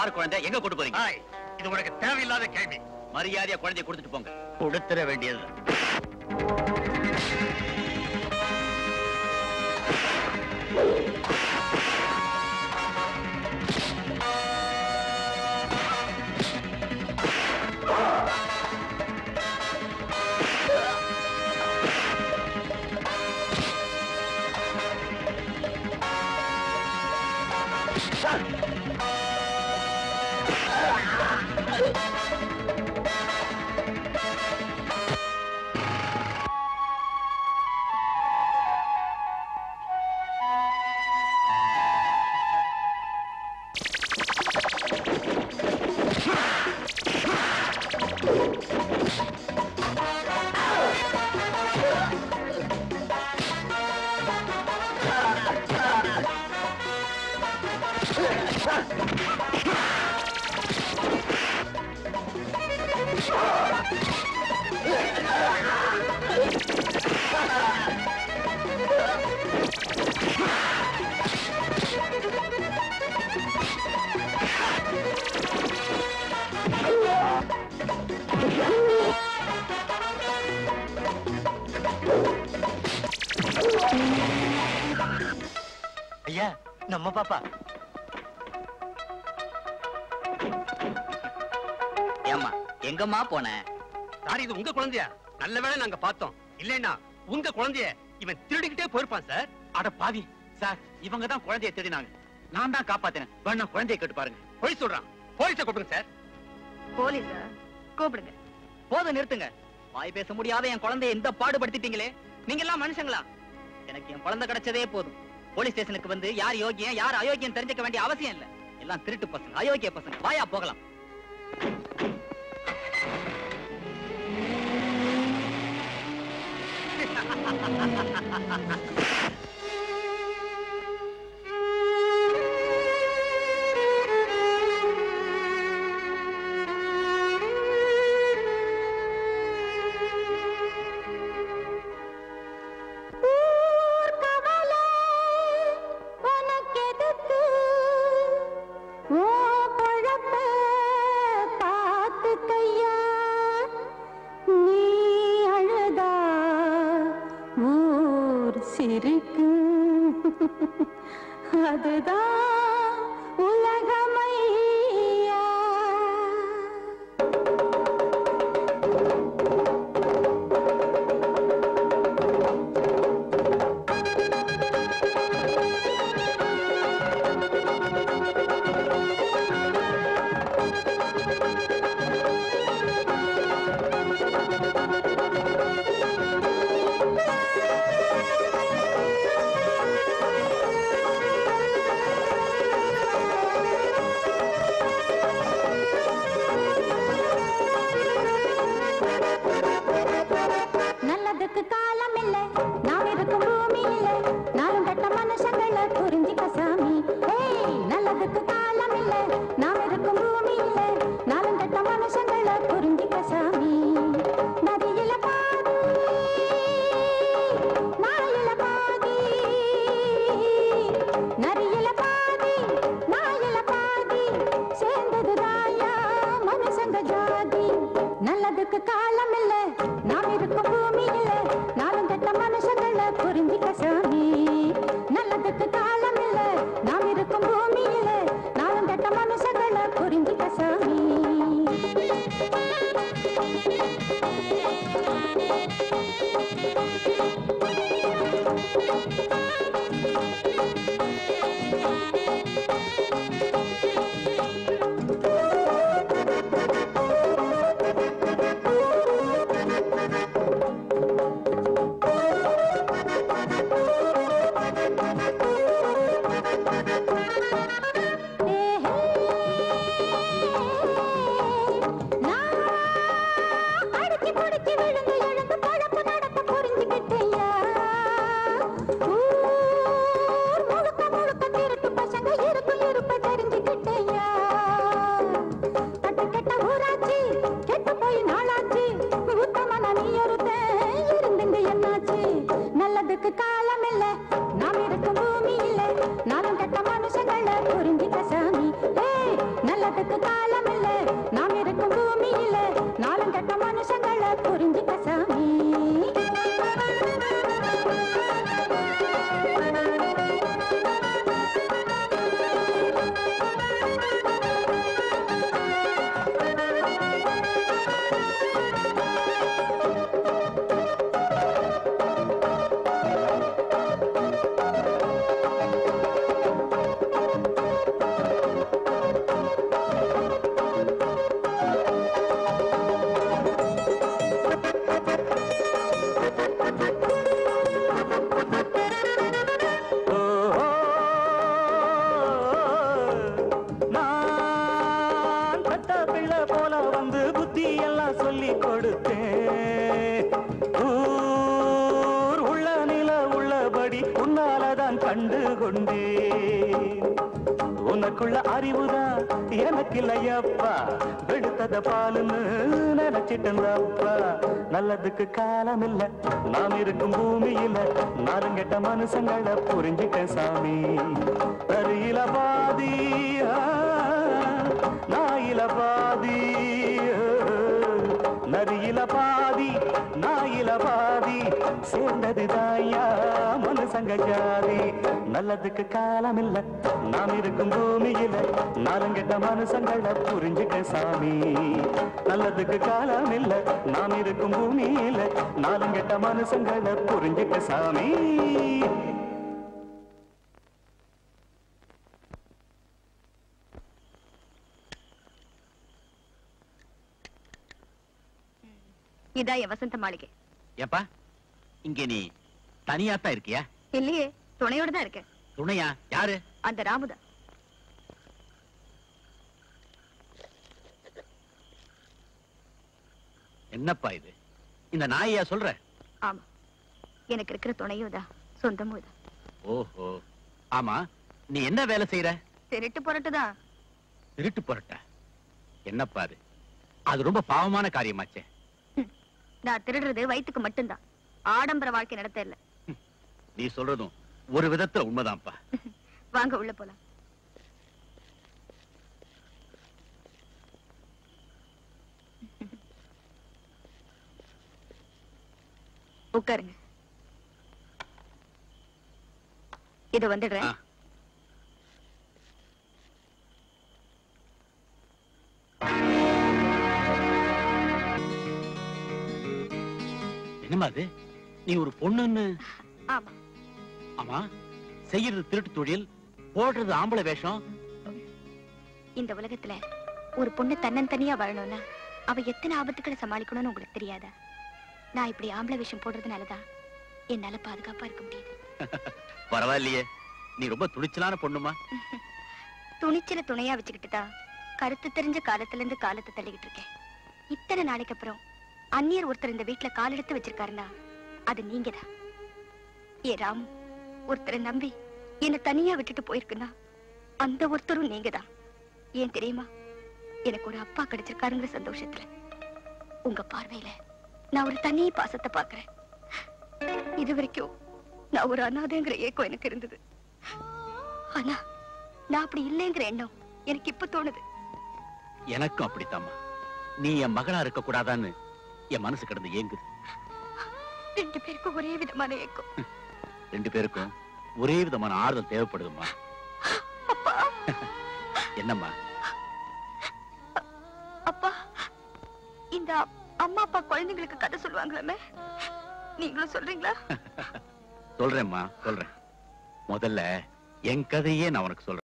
யார் குழந்தை, எங்க கூட்டு போறீங்க? இது உனக்கு தேவையில்லாத கேள்வி. மரியாதையா குழந்தைய கொடுத்துட்டு போங்க. கொடுத்துட வேண்டியது. ஐயா, நம்ம பாப்பா. ஏம்மா, எங்கம்மா போன? சார், இது உங்க குழந்தையா? நல்ல வேளை நாங்க பார்த்தோம். இல்லைன்னா உங்க குழந்தைய இவன் திருடிக்கிட்டே போயிருப்பான் சார். அட பாவி சார், இவங்க தான் குழந்தைய தேடினாங்க. நான் தான் காப்பாத்தினேன். வேணா குழந்தைய கேட்டு பாருங்க. போய் சொல்றான். போலீஸை கூப்பிடுங்க சார். போலீஸா? கூப்பிடுங்க. போதும், நிறுத்துங்க. வாய் பேச முடியாத என் குழந்தைய இந்த பாடுபடுத்திட்டீங்களே. நீங்க எல்லாம் மனுஷங்களா? எனக்கு என் குழந்தை கிடைச்சதே போதும். போலீஸ் ஸ்டேஷனுக்கு வந்து யார் யோகியம் யார் அயோக்கியம் தெரிஞ்சுக்க வேண்டிய அவசியம் இல்ல. எல்லாம் திருட்டு பசங்க, அயோக்கிய பசங்க. வாயா போகலாம். அதுதான் உலகமையா. நல்லதுக்கு காலம் இல்லை, நாம் இருக்கும் பூமி இல்லை, நானும் கட்ட மனுஷங்களை புரிஞ்சிக்க சாமி. நல்லதுக்கு காலம் இல்லை, நாம் இருக்கும் பூமி இல்லை, நானும் கட்ட மனுஷங்களை புரிஞ்சிக்க சாமி. நதியில பாதி நாயில பாதி, நரியில பாதி நாயில பாதி, சேர்ந்தது தாயா மனுஷங்க ஜாதி. நல்லதுக்கு காலம் இல்லை, நாம் இருக்கும் பூமி இல்லை, நானும் கட்ட மனுஷங்களை புரிஞ்சிக்க சாமி. நல்லதுக்கு காலம் இல்லை, நாம் இருக்கும் பூமி இல்லை, நானும் கட்ட மனுஷங்களை புரிஞ்சிக்க சாமி. புரிஞ்சுக்க சாமி. உனக்குள்ள அறிவுதான் எனக்கில்லையப்பா, வெடுத்தத பாலுன்னு நினைச்சிட்டப்பா. நல்லதுக்கு காலம் இல்ல, நாம் இருக்கும் பூமியில, நாலுங்கெட்ட மனுஷங்களை புரிஞ்சுக்க சாமி. நரியில பாதி நாயில பாதி, நரியில பாதி நாயில பாதி, சேர்ந்தது தாயா மனுஷங்க ஜாதி. நல்லதுக்கு காலம் இல்ல, நாம் இருக்கும் பூமியில, நாலுங்கெட்ட மனுஷங்களை புரிஞ்சுக்க சாமி. நல்லதுக்கு காலம் இல்ல, நாம் இருக்கும் பூமியில, நாலுங்கெட்ட மனுஷங்களை புரிஞ்சுக்க சாமி. இதான் என் வசந்த மாளிகை. ஏப்பா இங்க நீ தனியாத்தான் இருக்கியா? இல்லையே, துணையோட தான் இருக்கேன். துணையா? யாரு? அந்த ராமுதா. என்னப்பா இது? இந்த நாயா சொல்ற? ஆமா, எனக்கு இருக்கிற துணையோதான் சொந்தமும் தான். ஓஹோ, ஆமா, நீ என்ன வேலை செய்யற? திருட்டு பொருட்டுதான். திருட்டு பொருட்ட? என்னப்பா அது? அது ரொம்ப பாவமான காரியமாச்சே. நான் திருடுறது வயிற்றுக்கு மட்டும்தான், ஆடம்பர வாழ்க்கை நடத்த இல்ல. நீ சொல்றதும் ஒரு விதத்துல உண்மைதான்ப்பா. வாங்க உள்ள போலாம். உட்காருங்க. இது வந்துடுறேன். என்னமா அது? நீ ஒரு பொண்ணுன்னு? ஆமா. ஆமா, செய்யறது திருட்டு தொழில், போடுறது ஆம்பளை வேஷம். இந்த உலகத்துல ஒரு பொண்ணு தன்னந்தனியா வாழணும்னா அவ எத்தனை ஆபத்துக்களை சமாளிக்கணும்னு உங்களுக்கு தெரியாதா? நான் இப்படி ஆம்பளை வேஷம் போடுறதுனாலதான் என்னால பாதுகாப்பா இருக்க முடியுது. பரவாயில்லையே, நீ ரொம்ப துணிச்சலான பொண்ணுமா. துணிச்சல துணையா வச்சுக்கிட்டு தான் கருத்து தெரிஞ்ச காலத்துல இருந்து காலத்தை தள்ளிக்கிட்டு இருக்கேன். இத்தனை நாளைக்கு அப்புறம் அந்நியர் ஒருத்தர் இந்த வீட்டுல கால் எடுத்து வச்சிருக்காருன்னா அது நீங்கதான். ஏ ராமு, ஒருத்தரை நம்பி என்னை தனியா விட்டுட்டு போயிருக்குன்னா அந்த ஒருத்தரும் நீங்கதான். ஏன் தெரியுமா? எனக்கு ஒரு அப்பா கிடைச்சிருக்காருங்கிற சந்தோஷத்துல உங்க பார்வையில நான் ஒரு தனி பாசத்தை பாக்குறேன். இது வரைக்கும் நான் ஒரு அனாதைங்கிற ஏக்கம் எனக்கு இருந்தது. ஆனா நான் அப்படி இல்லைங்கிற எண்ணம் எனக்கு இப்ப தோணுது. எனக்கும் அப்படித்தாம்மா. நீ என் மகளா இருக்க கூடாதான்னு என் மனசு கிடந்து ஏங்குது. ரெண்டு பேருக்கும் ஒரே விதமான ஏக்கம். ரெண்டு பேருக்கும் ஒரே விதமான ஆறுதல் தேவைப்படுதும்மா. அப்பா. என்னம்மா? அப்பா, இந்த அம்மா அப்பா குழந்தைங்களுக்கு கதை சொல்லுவாங்களாமே, நீங்களும் சொல்றீங்களா? சொல்றேம்மா, சொல்றேன். முதல்ல என் கதையே நான் உனக்கு சொல்றேன்.